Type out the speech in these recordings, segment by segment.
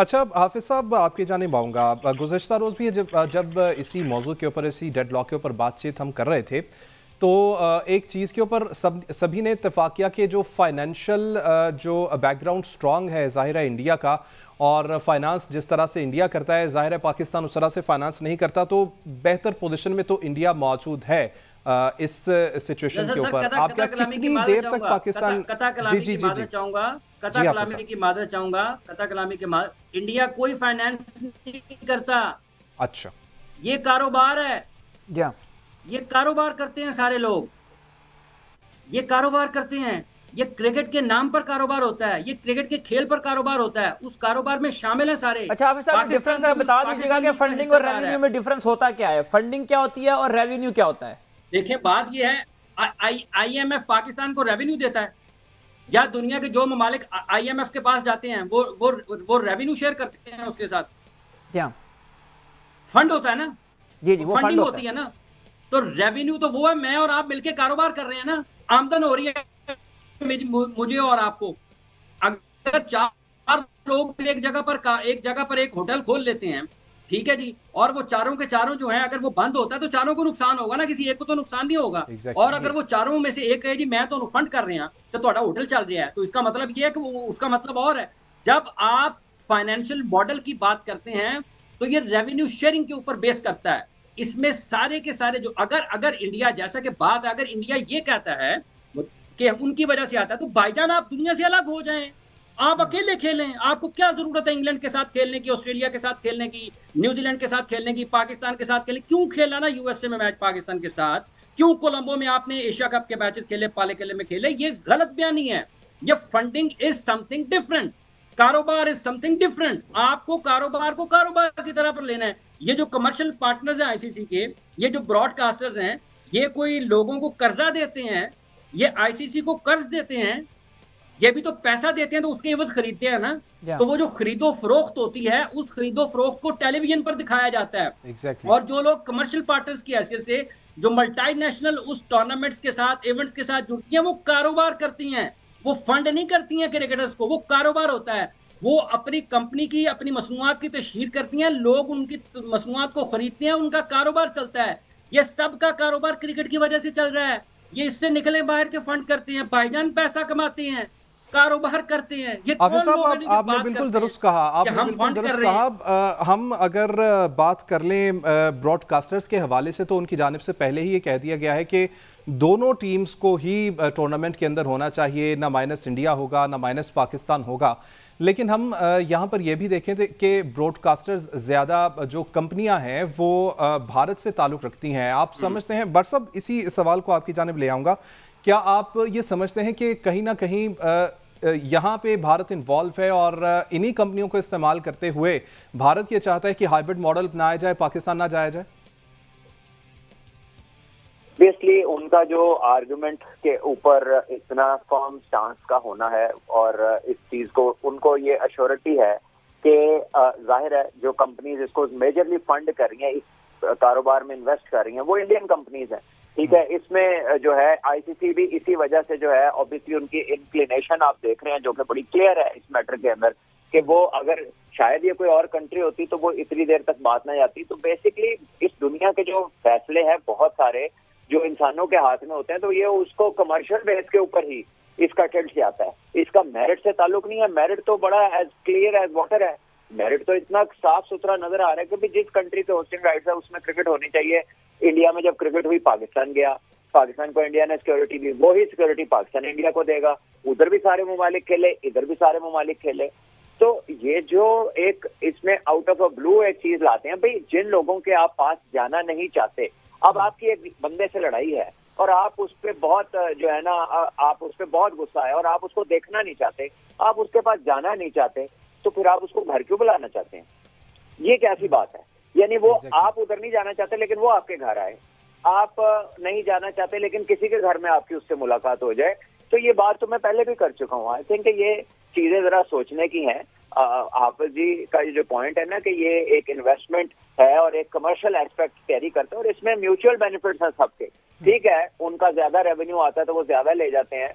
अच्छा हाफिज साहब, आपकी जानिब आऊँगा। गुज़श्ता रोज़ भी जब इसी मौजू के ऊपर, इसी डेडलॉक के ऊपर बातचीत हम कर रहे थे, तो एक चीज़ के ऊपर सभी ने इत्तेफाक किया कि जो फाइनेंशियल जो बैकग्राउंड स्ट्रांग है ज़ाहिर है इंडिया का, और फाइनेंस जिस तरह से इंडिया करता है ज़ाहिर है पाकिस्तान उस तरह से फाइनेंस नहीं करता, तो बेहतर पोजीशन में तो इंडिया मौजूद है इस सिचुएशन के ऊपर। आप क्या कितनी देर तक पाकिस्तान जी जी जी जी जी हाफिज साहब। कथा कलामी की इंडिया कोई फाइनेंस नहीं करता। अच्छा, ये कारोबार है। क्या ये कारोबार करते हैं सारे लोग, ये कारोबार करते हैं। ये क्रिकेट के नाम पर कारोबार होता है, ये क्रिकेट के खेल पर कारोबार होता है। उस कारोबार में शामिल है सारे। अच्छा, आप साहब डिफरेंस बता दीजिएगा कि फंडिंग और रेवेन्यू में डिफरेंस होता क्या है? फंडिंग क्या होती है और रेवेन्यू क्या होता है? देखिए, बात ये है, IMF पाकिस्तान को रेवेन्यू देता है, या दुनिया के जो ममालिक IMF के पास जाते हैं वो रेवेन्यू शेयर करते हैं उसके साथ। क्या फंड होता है ना? जी जी, वो फंडिंग फंड होती है ना। तो रेवेन्यू तो वो है, मैं और आप मिलके कारोबार कर रहे हैं ना, आमदन हो रही है मुझे और आपको। अगर 4 लोग एक जगह पर एक होटल खोल लेते हैं, ठीक है जी, और वो चारों के चारों जो है अगर वो बंद होता है तो चारों को नुकसान होगा ना, किसी एक को तो नुकसान नहीं होगा। और अगर वो चारों में से एक है जी मैं तो फंड कर रहे हैं तो ਤੁਹਾਡਾ होटल चल रहा है, तो इसका मतलब ये है कि उसका मतलब और है। जब आप फाइनेंशियल मॉडल की बात करते हैं तो ये रेवेन्यू शेयरिंग के ऊपर बेस करता है। इसमें सारे के सारे जो अगर इंडिया, जैसा कि बात, अगर इंडिया ये कहता है कि उनकी वजह से आता है, तो भाईजान आप दुनिया से अलग हो जाएं, आप अकेले खेलें। आपको क्या जरूरत है इंग्लैंड के साथ खेलने की, ऑस्ट्रेलिया के साथ खेलने की, न्यूजीलैंड के साथ खेलने की, पाकिस्तान के साथ खेलने? क्यों खेला ना यूएसए में मैच पाकिस्तान के साथ? क्यों कोलंबो में आपने एशिया कप के मैचेस खेले, पाले किले में खेले? ये गलत बयानी है। ये फंडिंग इज समथिंग डिफरेंट, कारोबार इज समथिंग डिफरेंट। आपको कारोबार को कारोबार की तरह पर लेना है। ये जो कमर्शियल पार्टनर्स हैं आईसीसी के, ये जो ब्रॉडकास्टर्स हैं, ये कोई लोगों को कर्जा देते हैं, ये आईसीसी को कर्ज देते हैं, ये भी तो पैसा देते हैं, तो उसके एवज खरीदते हैं ना। तो वो जो खरीदो फरोख्त होती है, उस खरीदो फरोख्त को टेलीविजन पर दिखाया जाता है। exactly. और जो लोग कमर्शियल पार्टनर्स की हैसियत से जो मल्टीनेशनल उस टूर्नामेंट्स के साथ, इवेंट्स के साथ जुड़ती हैं, वो कारोबार करती हैं, वो फंड नहीं करती हैं क्रिकेटर्स को, वो कारोबार होता है। वो अपनी कंपनी की, अपनी मसनूआत की तशहीर करती हैं, लोग उनकी मसनूआत को खरीदते हैं, उनका कारोबार चलता है। ये सबका कारोबार क्रिकेट की वजह से चल रहा है। ये इससे निकले बाहर के फंड करते हैं, भाईजान पैसा कमाते हैं, कारोबार करते हैं। ये कौन लोग हैं जो आपने बिल्कुल दुरुस्त कहा, आपने बिल्कुल दुरुस्त कहा। हम अगर बात कर लें ब्रॉडकास्टर्स के हवाले से, तो उनकी जानिब से पहले ही ये कह दिया गया है कि दोनों टीम्स को ही टूर्नामेंट के अंदर होना चाहिए, ना माइनस इंडिया होगा ना माइनस पाकिस्तान होगा। लेकिन हम यहाँ पर यह भी देखें कि ब्रॉडकास्टर्स ज़्यादा जो कंपनियां हैं वो भारत से ताल्लुक़ रखती हैं। आप समझते हैं, बट साहब इसी सवाल को आपकी जानिब ले आऊँगा, क्या आप ये समझते हैं कि कहीं ना कहीं यहाँ पे भारत इन्वॉल्व है और इन्हीं कंपनियों को इस्तेमाल करते हुए भारत ये चाहता है कि हाइब्रिड मॉडल अपनाया जाए, पाकिस्तान ना जाया जाए? बेसिकली उनका जो आर्गुमेंट के ऊपर इतना फर्म स्टांस का होना है, और इस चीज को उनको ये अश्योरिटी है कि जाहिर है जो कंपनीज इसको मेजरली फंड कर रही हैं, इस कारोबार में इन्वेस्ट कर रही हैं, वो इंडियन कंपनीज हैं। ठीक है, इसमें जो है आईसीसी भी इसी वजह से जो है, ऑब्वियसली उनकी इंक्लिनेशन आप देख रहे हैं जो कि बड़ी क्लियर है इस मैटर के अंदर, कि वो अगर शायद ये कोई और कंट्री होती तो वो इतनी देर तक बात ना जाती। तो बेसिकली इस दुनिया के जो फैसले हैं बहुत सारे जो इंसानों के हाथ में होते हैं, तो ये उसको कमर्शियल बेस के ऊपर ही इसका टिल्ट जाता है। इसका मेरिट से ताल्लुक नहीं है। मेरिट तो बड़ा एज क्लियर एज वाटर है। मेरिट तो इतना साफ सुथरा नजर आ रहा है कि जिस कंट्री के होस्टिंग राइट्स है उसमें क्रिकेट होनी चाहिए। इंडिया में जब क्रिकेट हुई, पाकिस्तान गया, पाकिस्तान को इंडिया ने सिक्योरिटी दी, वही सिक्योरिटी पाकिस्तान इंडिया को देगा। उधर भी सारे ममालिक खेले, इधर भी सारे ममालिक खेले। तो ये जो एक इसमें आउट ऑफ अ ब्लू एक चीज लाते हैं, भाई जिन लोगों के आप पास जाना नहीं चाहते, अब आपकी एक बंदे से लड़ाई है और आप उस पर बहुत जो है ना, आप उस पर बहुत गुस्सा है और आप उसको देखना नहीं चाहते, आप उसके पास जाना नहीं चाहते, तो फिर आप उसको घर क्यों बुलाना चाहते हैं? ये कैसी बात है? यानी वो आप उधर नहीं जाना चाहते लेकिन वो आपके घर आए, आप नहीं जाना चाहते लेकिन किसी के घर में आपकी उससे मुलाकात हो जाए। तो ये बात तो मैं पहले भी कर चुका हूँ। आई थिंक ये चीजें जरा सोचने की हैं। हाफिज जी का ये जो पॉइंट है ना कि ये एक इन्वेस्टमेंट है और एक कमर्शियल एस्पेक्ट कैरी करते हैं और इसमें म्यूचुअल बेनिफिट्स हैं सबके। ठीक है, उनका ज्यादा रेवेन्यू आता है तो वो ज्यादा ले जाते हैं,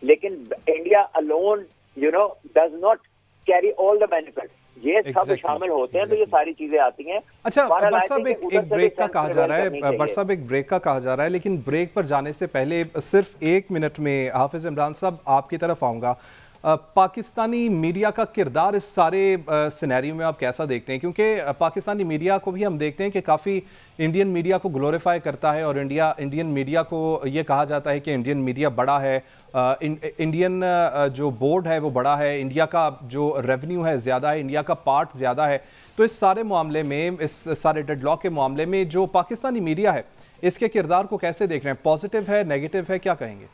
लेकिन India alone does not carry all the benefit, ये सब शामिल होते हैं, तो ये सारी चीजें आती हैं। अच्छा बट साहब एक ब्रेक का कहा जा रहा है, बट साहब एक ब्रेक का कहा जा रहा है, लेकिन ब्रेक पर जाने से पहले सिर्फ 1 मिनट में हाफिज इमरान साहब आपकी तरफ आऊंगा। पाकिस्तानी मीडिया का किरदार इस सारे सिनेरियो में आप कैसा देखते हैं? क्योंकि पाकिस्तानी मीडिया को भी हम देखते हैं कि काफ़ी इंडियन मीडिया को ग्लोरीफाई करता है और इंडियन मीडिया को ये कहा जाता है कि इंडियन मीडिया बड़ा है, इंडियन जो बोर्ड है वो बड़ा है, इंडिया का जो रेवेन्यू है ज़्यादा है, इंडिया का पार्ट ज़्यादा है। तो इस सारे मामले में, इस सारे डेडलॉक के मामले में जो पाकिस्तानी मीडिया है इसके किरदार को कैसे देख रहे हैं? पॉजिटिव है, नेगेटिव है, क्या कहेंगे?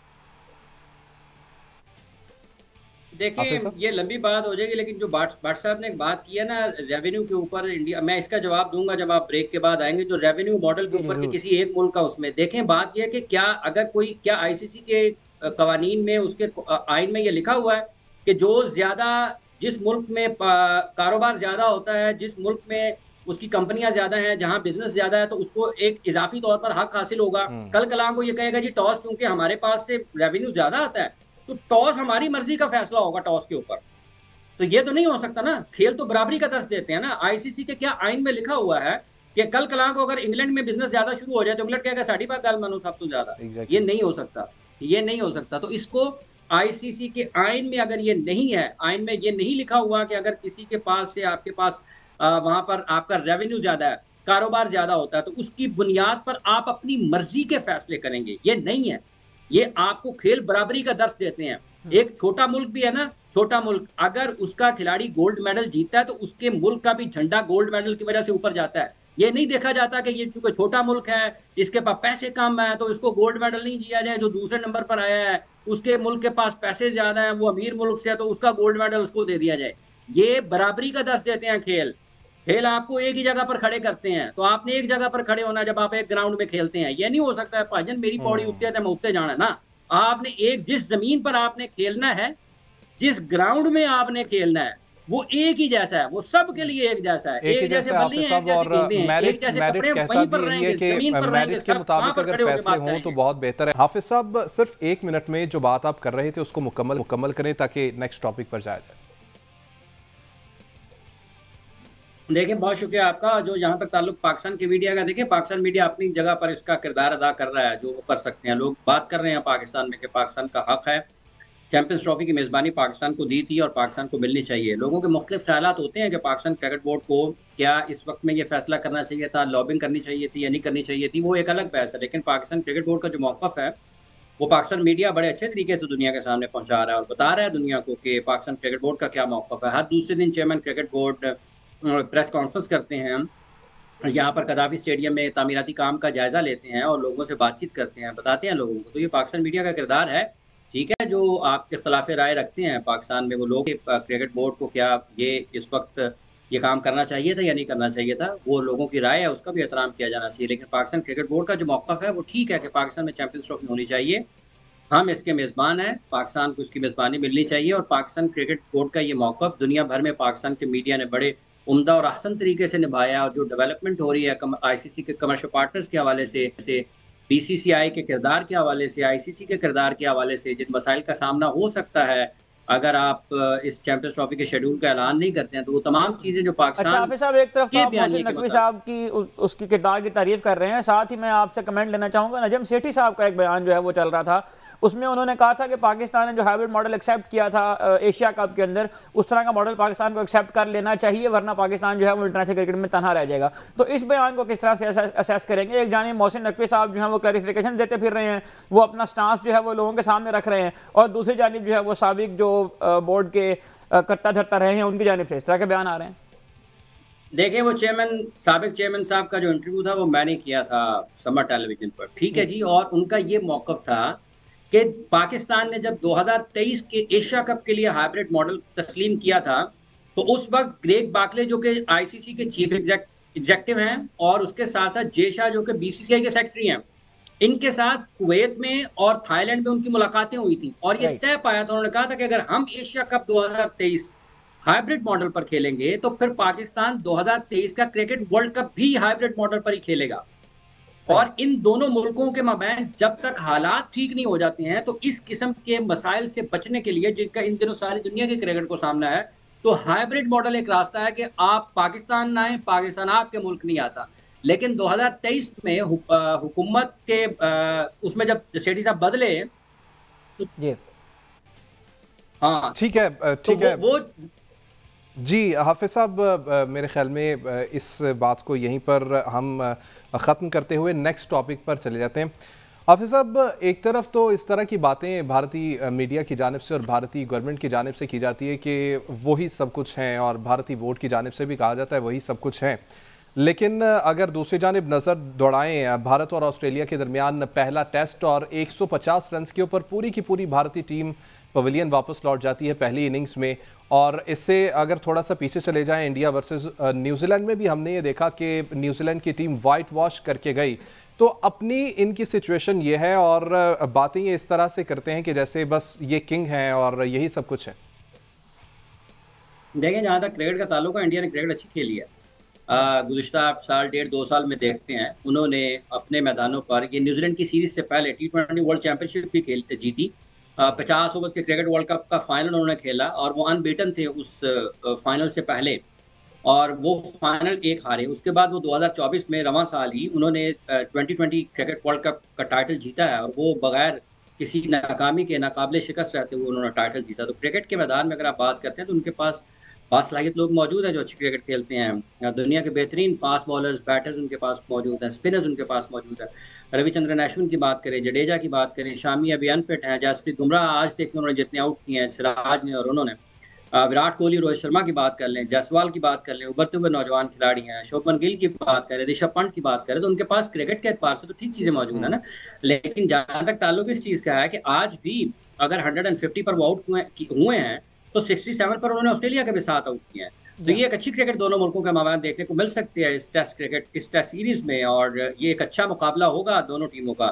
देखिए ये लंबी बात हो जाएगी, लेकिन जो भाट साहब ने एक बात की है ना रेवेन्यू के ऊपर इंडिया, मैं इसका जवाब दूंगा जब आप ब्रेक के बाद आएंगे। जो रेवेन्यू मॉडल के ऊपर के किसी एक मुल्क का, उसमें देखें बात यह है कि क्या अगर कोई, क्या आईसीसी के कवानीन में, उसके आइन में ये लिखा हुआ है कि जो ज्यादा, जिस मुल्क में कारोबार ज्यादा होता है, जिस मुल्क में उसकी कंपनियां ज्यादा हैं, जहां बिजनेस ज्यादा है, तो उसको एक इजाफी तौर पर हक हासिल होगा। कल कलाम को ये कहेगा जी टॉस, चूंकि हमारे पास से रेवेन्यू ज्यादा आता है तो टॉस हमारी मर्जी का फैसला होगा टॉस के ऊपर। तो ये तो नहीं हो सकता ना, खेल तो बराबरी का दर्ज देते हैं ना। आईसीसी के क्या आइन में लिखा हुआ है कि कल कलाम को अगर इंग्लैंड में बिजनेस ज्यादा शुरू हो जाए तो इंग्लैंड कहेगा साड़ी बात गाल मानो सब तो ज्यादा। ये नहीं हो सकता, ये नहीं हो सकता। तो इसको आईसीसी के आइन में अगर ये नहीं है, आइन में ये नहीं लिखा हुआ कि अगर किसी के पास से, आपके पास वहां पर आपका रेवेन्यू ज्यादा है, कारोबार ज्यादा होता है, तो उसकी बुनियाद पर आप अपनी मर्जी के फैसले करेंगे, ये नहीं है। ये आपको खेल बराबरी का दर्ज देते हैं। एक छोटा मुल्क भी है ना, छोटा मुल्क, अगर उसका खिलाड़ी गोल्ड मेडल जीतता है तो उसके मुल्क का भी झंडा गोल्ड मेडल की वजह से ऊपर जाता है। ये नहीं देखा जाता कि ये क्योंकि छोटा मुल्क है, इसके पास पैसे कम है, तो इसको गोल्ड मेडल नहीं दिया जाए। जो दूसरे नंबर पर आया है उसके मुल्क के पास पैसे ज्यादा है, वो अमीर मुल्क से है, तो उसका गोल्ड मेडल उसको दे दिया जाए। ये बराबरी का दर्ज देते हैं। खेल आपको एक ही जगह पर खड़े करते हैं, तो आपने एक जगह पर खड़े होना जब आप एक ग्राउंड में खेलते हैं। ये नहीं हो सकता है भाजन मेरी पौड़ी उत्ते है मैं उत्ते जाना ना। आपने एक, जिस जमीन पर आपने खेलना है, जिस ग्राउंड में आपने खेलना है, वो एक ही जैसा है, वो सबके लिए एक जैसा है। एक जैसे बल्ले हैं, जैसे मेरिट कहता भी यही है कि मेरिट के मुताबिक अगर फैसले हों तो बहुत बेहतर है। हाफिज साहब सिर्फ 1 मिनट में जो बात आप कर रहे थे उसको मुकम्मल करें ताकि नेक्स्ट टॉपिक पर जाया जाए। देखिए बहुत शुक्रिया आपका। जो यहाँ तक ताल्लुक पाकिस्तान की मीडिया का, देखिए पाकिस्तान मीडिया अपनी जगह पर इसका किरदार अदा कर रहा है जो वो कर सकते हैं। लोग बात कर रहे हैं पाकिस्तान में कि पाकिस्तान का हक है, चैंपियंस ट्रॉफी की मेज़बानी पाकिस्तान को दी थी और पाकिस्तान को मिलनी चाहिए। लोगों के मुख्तलिफ ख्यालात होते हैं कि पाकिस्तान क्रिकेट बोर्ड को क्या इस वक्त में ये फैसला करना चाहिए था, लॉबिंग करनी चाहिए थी या नहीं करनी चाहिए थी, वो एक अलग बहस है। लेकिन पाकिस्तान क्रिकेट बोर्ड का जो मौक़िफ़ है वो पाकिस्तान मीडिया बड़े अच्छे तरीके से दुनिया के सामने पहुँचा रहा है और बता रहा है दुनिया को कि पाकिस्तान क्रिकेट बोर्ड का क्या मौक़िफ़ है। हर दूसरे दिन chairman cricket board press conference करते हैं, यहाँ पर कदाफी स्टेडियम में तामीराती काम का जायजा लेते हैं और लोगों से बातचीत करते हैं, बताते हैं लोगों को। तो ये पाकिस्तान मीडिया का किरदार है। ठीक है, जो आप इख्तलाफ राय रखते हैं पाकिस्तान में वो लोग, क्रिकेट बोर्ड को क्या ये इस वक्त ये काम करना चाहिए था या नहीं करना चाहिए था, वो लोगों की राय है, उसका भी एहतराम किया जाना चाहिए। लेकिन पाकिस्तान क्रिकेट बोर्ड का जो मौक़िफ़ है वो ठीक है कि पाकिस्तान में चैंपियंस ट्रॉफी होनी चाहिए, हम इसके मेज़बान हैं, पाकिस्तान को उसकी मेज़बानी मिलनी चाहिए। और पाकिस्तान क्रिकेट बोर्ड का ये मौक़िफ़ दुनिया भर में पाकिस्तान के मीडिया ने बड़े उम्दा और अहसन तरीके से निभाया। और जो डेवलपमेंट हो रही है आईसीसी के कमर्शियल पार्टनर्स के हवाले से, बीसीसीआई के किरदार के हवाले से, आईसीसी के किरदार के हवाले से, जिन मसाइल का सामना हो सकता है अगर आप इस चैंपियंस ट्रॉफी के शेड्यूल का ऐलान नहीं करते हैं, तो वो तमाम चीजें जो पाकिस्तान। अच्छा साहब, एक तरफ तो आप मोहसिन नकवी साहब की उसकी किरदार की तारीफ कर रहे हैं, साथ ही मैं आपसे कमेंट लेना चाहूंगा। नजम सेठी साहब का एक बयान जो है वो चल रहा था, उसमें उन्होंने कहा था कि पाकिस्तान ने जो हाइब्रिड मॉडल एक्सेप्ट किया था एशिया कप के अंदर, उस तरह का मॉडल पाकिस्तान को एक्सेप्ट कर लेना चाहिए, वरना पाकिस्तान जो है वो इंटरनेशनल क्रिकेट में तनहा रह जाएगा। तो इस बयान को किस तरह से असेस करेंगे? एक जानिब मोहसिन नकवी साहब जो है वो क्लैरिफिकेशन देते फिर रहे हैं, वो अपना स्टांस जो है वो लोगों के सामने रख रहे हैं, और दूसरी जानिब जो है वो साबिक जो बोर्ड के करता धरता रहे हैं उनकी जानिब से इस तरह के बयान आ रहे हैं। देखिए वो साबिक चेयरमैन साहब का जो इंटरव्यू था वो मैंने किया था समर टेलीविजन पर, ठीक है जी। और उनका ये मौक़िफ़ था कि पाकिस्तान ने जब 2023 के एशिया कप के लिए हाइब्रिड मॉडल तस्लीम किया था, तो उस वक्त ग्रेग बाकले जो कि आईसीसी के चीफ एग्जेक्टिव हैं और उसके साथ साथ जे शाह जो कि बीसीसीआई के सेक्रेटरी हैं, इनके साथ कुवैत में और थाईलैंड में उनकी मुलाकातें हुई थी। और ये तय पाया था, उन्होंने कहा था कि अगर हम एशिया कप 2023 हाइब्रिड मॉडल पर खेलेंगे तो फिर पाकिस्तान 2023 का क्रिकेट वर्ल्ड कप भी हाइब्रिड मॉडल पर ही खेलेगा। और इन दोनों मुल्कों के मबैन जब तक हालात ठीक नहीं हो जाते हैं, तो इस किस्म के मसाइल से बचने के लिए, जिनका इन दिनों सारी दुनिया के क्रिकेट को सामना है, तो हाइब्रिड मॉडल एक रास्ता है कि आप पाकिस्तान आए, पाकिस्तान आपके मुल्क नहीं आता। लेकिन 2023 में हुकूमत के उसमें जब सेठी साहब बदले जी, हाँ ठीक है, ठीक तो है वो जी। हाफिज साहब, मेरे ख्याल में इस बात को यहीं पर हम ख़त्म करते हुए नेक्स्ट टॉपिक पर चले जाते हैं। हाफिज साहब, एक तरफ तो इस तरह की बातें भारतीय मीडिया की जानिब से और भारतीय गवर्नमेंट की जानिब से की जाती है कि वही सब कुछ हैं, और भारतीय बोर्ड की जानिब से भी कहा जाता है वही सब कुछ हैं। लेकिन अगर दूसरी जानिब नज़र दौड़ाएं, भारत और ऑस्ट्रेलिया के दरमियान पहला टेस्ट और 150 रन के ऊपर पूरी की पूरी भारतीय टीम पवेलियन वापस लौट जाती है पहली इनिंग्स में। और इससे अगर थोड़ा सा पीछे चले जाएं, इंडिया वर्सेस न्यूजीलैंड में भी हमने ये देखा कि न्यूजीलैंड की टीम वाइट वॉश करके गई। तो अपनी इनकी सिचुएशन ये है और बातें ये इस तरह से करते हैं कि जैसे बस ये किंग हैं और यही सब कुछ है। देखें, जहाँ तक क्रिकेट का ताल्लुक है, इंडिया ने क्रिकेट अच्छी खेली है। गुज़िश्ता साल, 1.5-2 साल में देखते हैं, उन्होंने अपने मैदानों पर, ये न्यूजीलैंड की सीरीज से पहले T20 वर्ल्ड चैंपियनशिप भी जीती। 50 ओवर्स के क्रिकेट वर्ल्ड कप का फाइनल उन्होंने खेला और वो अनबीटन थे उस फाइनल से पहले, और वो फाइनल एक हारे। उसके बाद वो 2024 में रवां साल ही उन्होंने 2020 क्रिकेट वर्ल्ड कप का टाइटल जीता है, और वो बगैर किसी नाकामी के, नाकाबिले शिकस्त रहते हुए उन्होंने टाइटल जीता। तो क्रिकेट के मैदान में अगर आप बात करते हैं तो उनके पास बासलाहियत लोग मौजूद हैं जो अच्छी क्रिकेट खेलते हैं। दुनिया के बेहतरीन फास्ट बॉलर्स, बैटर्स उनके पास मौजूद हैं, स्पिनर्स उनके पास मौजूद हैं। रविचंद्रन अश्विन की बात करें, जडेजा की बात करें, शामी अभी अनफिट हैं, जसप्रीत बुमराह आज तक उन्होंने जितने आउट किए हैं सिराज ने और उन्होंने, विराट कोहली, रोहित शर्मा की बात कर लें, जायसवाल की बात कर लें, उभरते हुए नौजवान खिलाड़ी हैं, शुभमन गिल की बात करें, ऋषभ पंत की बात करें, तो उनके पास क्रिकेट के एतबार से तो ठीक चीज़ें मौजूद है ना। लेकिन जहाँ तक ताल्लुक इस चीज़ का है कि आज भी अगर 150 पर वो आउट हुए हैं तो 67 पर उन्होंने ऑस्ट्रेलिया के भी साथ आउट किए हैं। तो ये एक अच्छी क्रिकेट दोनों मुल्कों के माबैन देखने को मिल सकती है इस टेस्ट क्रिकेट, इस टेस्ट सीरीज में, और ये एक अच्छा मुकाबला होगा दोनों टीमों का।